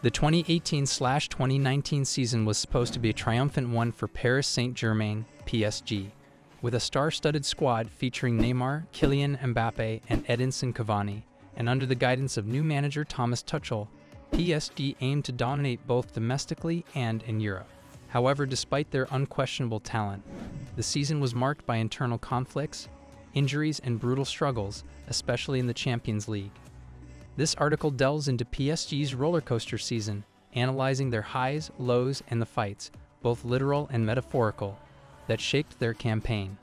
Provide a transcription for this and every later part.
The 2018/2019 season was supposed to be a triumphant one for Paris Saint-Germain, PSG, with a star-studded squad featuring Neymar, Kylian Mbappé, and Edinson Cavani, and under the guidance of new manager Thomas Tuchel, PSG aimed to dominate both domestically and in Europe. However, despite their unquestionable talent, the season was marked by internal conflicts, injuries, and brutal struggles, especially in the Champions League. This article delves into PSG's rollercoaster season, analyzing their highs, lows, and the fights, both literal and metaphorical, that shaped their campaign.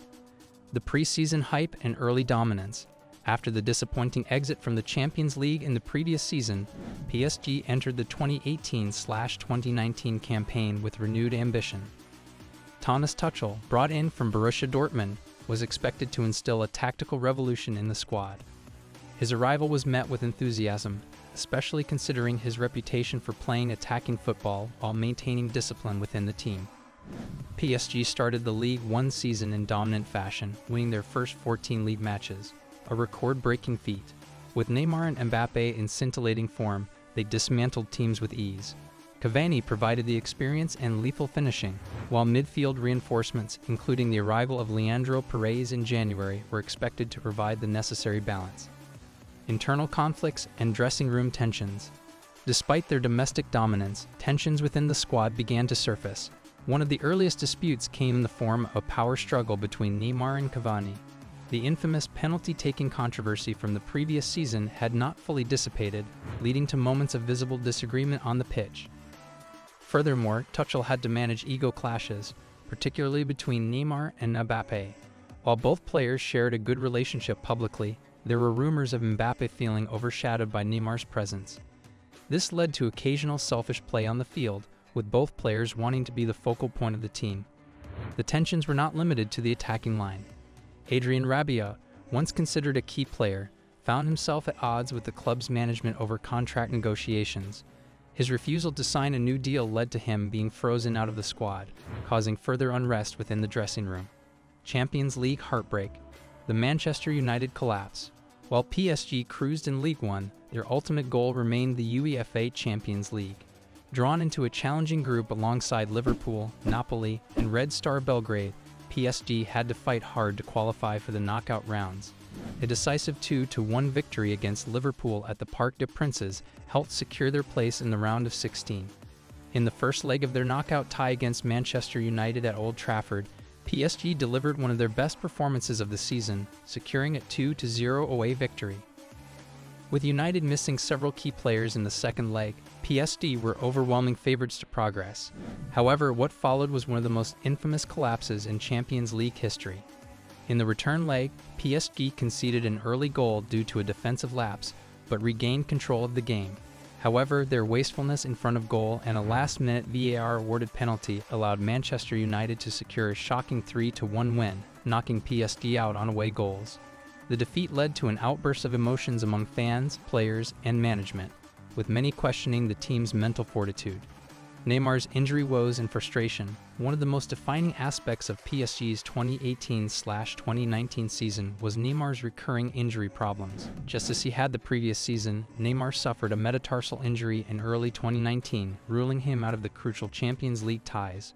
The preseason hype and early dominance. After the disappointing exit from the Champions League in the previous season, PSG entered the 2018/2019 campaign with renewed ambition. Thomas Tuchel, brought in from Borussia Dortmund, was expected to instill a tactical revolution in the squad. His arrival was met with enthusiasm, especially considering his reputation for playing attacking football while maintaining discipline within the team. PSG started the League One season in dominant fashion, winning their first 14 league matches, a record-breaking feat. With Neymar and Mbappé in scintillating form, they dismantled teams with ease. Cavani provided the experience and lethal finishing, while midfield reinforcements, including the arrival of Leandro Paredes in January, were expected to provide the necessary balance. Internal conflicts and dressing room tensions. Despite their domestic dominance, tensions within the squad began to surface. One of the earliest disputes came in the form of a power struggle between Neymar and Cavani. The infamous penalty-taking controversy from the previous season had not fully dissipated, leading to moments of visible disagreement on the pitch. Furthermore, Tuchel had to manage ego clashes, particularly between Neymar and Mbappé. While both players shared a good relationship publicly, there were rumors of Mbappé feeling overshadowed by Neymar's presence. This led to occasional selfish play on the field, with both players wanting to be the focal point of the team. The tensions were not limited to the attacking line. Adrien Rabiot, once considered a key player, found himself at odds with the club's management over contract negotiations. His refusal to sign a new deal led to him being frozen out of the squad, causing further unrest within the dressing room. Champions League heartbreak. The Manchester United collapse. While PSG cruised in League One, their ultimate goal remained the UEFA Champions League. Drawn into a challenging group alongside Liverpool, Napoli, and Red Star Belgrade, PSG had to fight hard to qualify for the knockout rounds. A decisive 2-1 victory against Liverpool at the Parc des Princes helped secure their place in the round of 16. In the first leg of their knockout tie against Manchester United at Old Trafford, PSG delivered one of their best performances of the season, securing a 2-0 away victory. With United missing several key players in the second leg, PSG were overwhelming favorites to progress. However, what followed was one of the most infamous collapses in Champions League history. In the return leg, PSG conceded an early goal due to a defensive lapse, but regained control of the game. However, their wastefulness in front of goal and a last-minute VAR-awarded penalty allowed Manchester United to secure a shocking 3-1 win, knocking PSG out on away goals. The defeat led to an outburst of emotions among fans, players, and management, with many questioning the team's mental fortitude. Neymar's injury woes and frustration. One of the most defining aspects of PSG's 2018/2019 season was Neymar's recurring injury problems. Just as he had the previous season, Neymar suffered a metatarsal injury in early 2019, ruling him out of the crucial Champions League ties.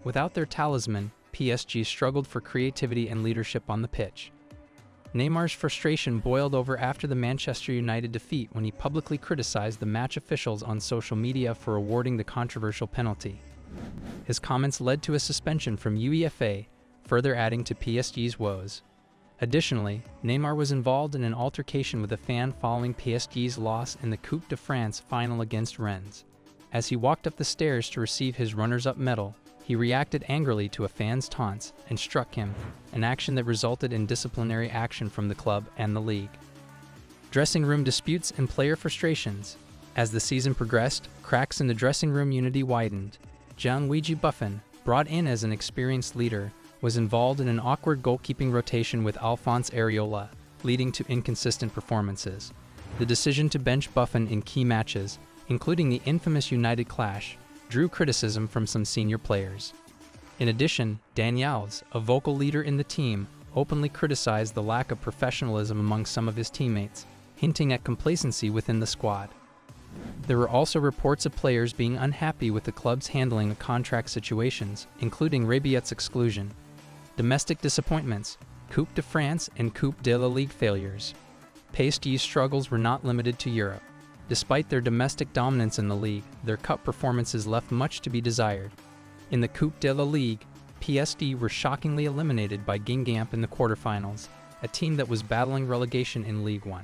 Without their talisman, PSG struggled for creativity and leadership on the pitch. Neymar's frustration boiled over after the Manchester United defeat when he publicly criticized the match officials on social media for awarding the controversial penalty. His comments led to a suspension from UEFA, further adding to PSG's woes. Additionally, Neymar was involved in an altercation with a fan following PSG's loss in the Coupe de France final against Rennes. As he walked up the stairs to receive his runners-up medal, he reacted angrily to a fan's taunts and struck him, an action that resulted in disciplinary action from the club and the league. Dressing room disputes and player frustrations. As the season progressed, cracks in the dressing room unity widened. Gianluigi Buffon, brought in as an experienced leader, was involved in an awkward goalkeeping rotation with Alphonse Areola, leading to inconsistent performances. The decision to bench Buffon in key matches, including the infamous United clash, drew criticism from some senior players. In addition, Daniels, a vocal leader in the team, openly criticized the lack of professionalism among some of his teammates, hinting at complacency within the squad. There were also reports of players being unhappy with the club's handling of contract situations, including Rabiot's exclusion, domestic disappointments, Coupe de France and Coupe de la Ligue failures. PSG's struggles were not limited to Europe. Despite their domestic dominance in the league, their cup performances left much to be desired. In the Coupe de la Ligue, PSG were shockingly eliminated by Guingamp in the quarterfinals, a team that was battling relegation in Ligue 1.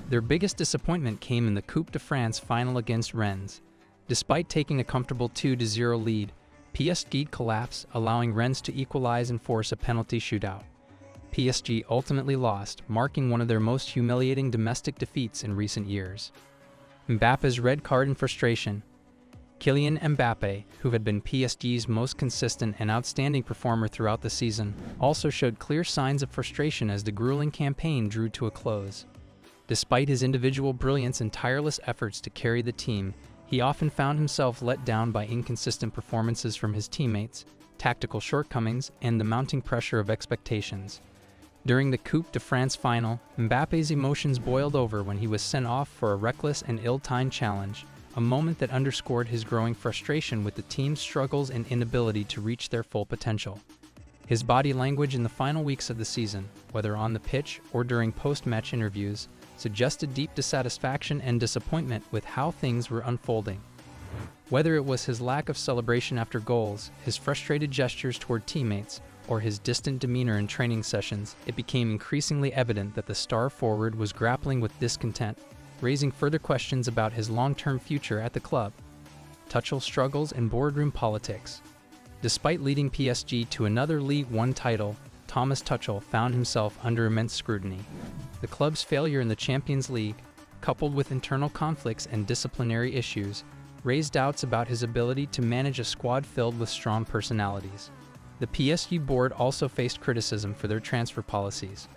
Their biggest disappointment came in the Coupe de France final against Rennes. Despite taking a comfortable 2-0 lead, PSG collapsed, allowing Rennes to equalize and force a penalty shootout. PSG ultimately lost, marking one of their most humiliating domestic defeats in recent years. Mbappe's red card and frustration. Kylian Mbappé, who had been PSG's most consistent and outstanding performer throughout the season, also showed clear signs of frustration as the grueling campaign drew to a close. Despite his individual brilliance and tireless efforts to carry the team, he often found himself let down by inconsistent performances from his teammates, tactical shortcomings, and the mounting pressure of expectations. During the Coupe de France final, Mbappe's emotions boiled over when he was sent off for a reckless and ill-timed challenge, a moment that underscored his growing frustration with the team's struggles and inability to reach their full potential. His body language in the final weeks of the season, whether on the pitch or during post-match interviews, suggested deep dissatisfaction and disappointment with how things were unfolding. Whether it was his lack of celebration after goals, his frustrated gestures toward teammates, or his distant demeanor in training sessions, it became increasingly evident that the star forward was grappling with discontent, raising further questions about his long-term future at the club. Tuchel's struggles in boardroom politics. Despite leading PSG to another Ligue 1 title, Thomas Tuchel found himself under immense scrutiny. The club's failure in the Champions League, coupled with internal conflicts and disciplinary issues, raised doubts about his ability to manage a squad filled with strong personalities. The PSG board also faced criticism for their transfer policies.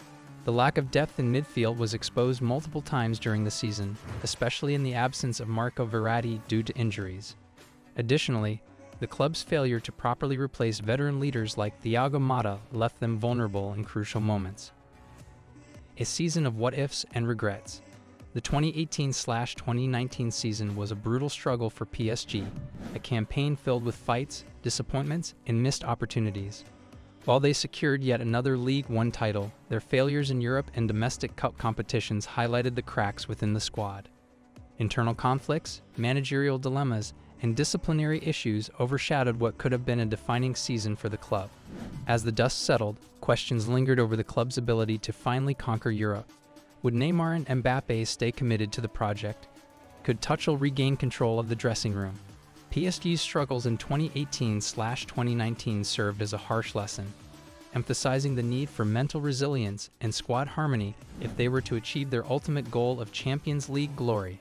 The lack of depth in midfield was exposed multiple times during the season, especially in the absence of Marco Verratti due to injuries. Additionally, the club's failure to properly replace veteran leaders like Thiago Motta left them vulnerable in crucial moments. A season of what-ifs and regrets. The 2018-2019 season was a brutal struggle for PSG, a campaign filled with fights, disappointments, and missed opportunities. While they secured yet another Ligue 1 title, their failures in Europe and domestic cup competitions highlighted the cracks within the squad. Internal conflicts, managerial dilemmas, and disciplinary issues overshadowed what could have been a defining season for the club. As the dust settled, questions lingered over the club's ability to finally conquer Europe. Would Neymar and Mbappé stay committed to the project? Could Tuchel regain control of the dressing room? PSG's struggles in 2018-2019 served as a harsh lesson, emphasizing the need for mental resilience and squad harmony if they were to achieve their ultimate goal of Champions League glory.